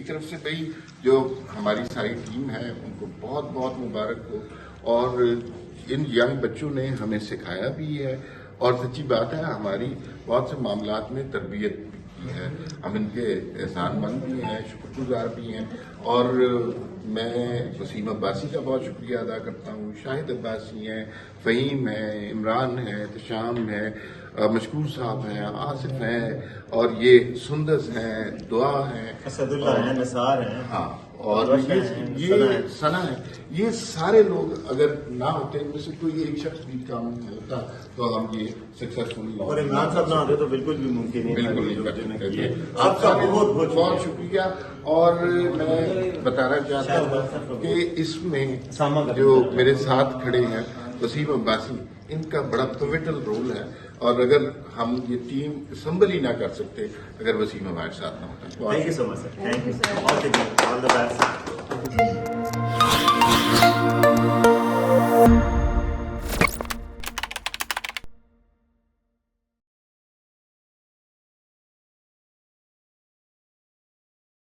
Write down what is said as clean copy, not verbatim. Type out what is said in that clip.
طرف سے بھائی جو ہماری ساری ٹیم ہے ان کو بہت بہت مبارک ہو، اور ان ینگ بچوں نے ہمیں سکھایا بھی ہے، اور سچی بات ہے ہماری بہت سے معاملات میں تربیت بھی کی ہے، ہم ان کے احسان مند بھی ہیں، شکر گزار بھی ہیں، اور میں وسیم عباسی کا بہت شکریہ ادا کرتا ہوں، شاہد عباسی ہیں، فہیم ہے، عمران ہے، تشام ہے، مشکور صاحب ہیں، آصف ہیں، اور یہ سندس ہیں، دعا ہیں، اسد اللہ ہیں، نثار ہیں، ہاں، اور یہ ثنا ہے، یہ سارے لوگ اگر نہ ہوتے ان میں سے کوئی ایک شخص بھی کام ہوتا تو ہم یہ سکسیسفلی، اور عمران صاحب نہ ہوتے تو بالکل بھی ممکن نہیں، بالکل نہیں کر سکتے۔ آپ کا بہت بہت شکریہ، اور میں بتانا چاہتا ہوں کہ اس میں جو میرے ساتھ کھڑے ہیں وسیم عباسی، ان کا بڑا پیوٹل رول ہے، اور اگر ہم یہ ٹیم اسمبل ہی نہ کر سکتے اگر وسیم ہمارے ساتھ نہ ہوتا۔ Thank you so much sir, thank you, all the best.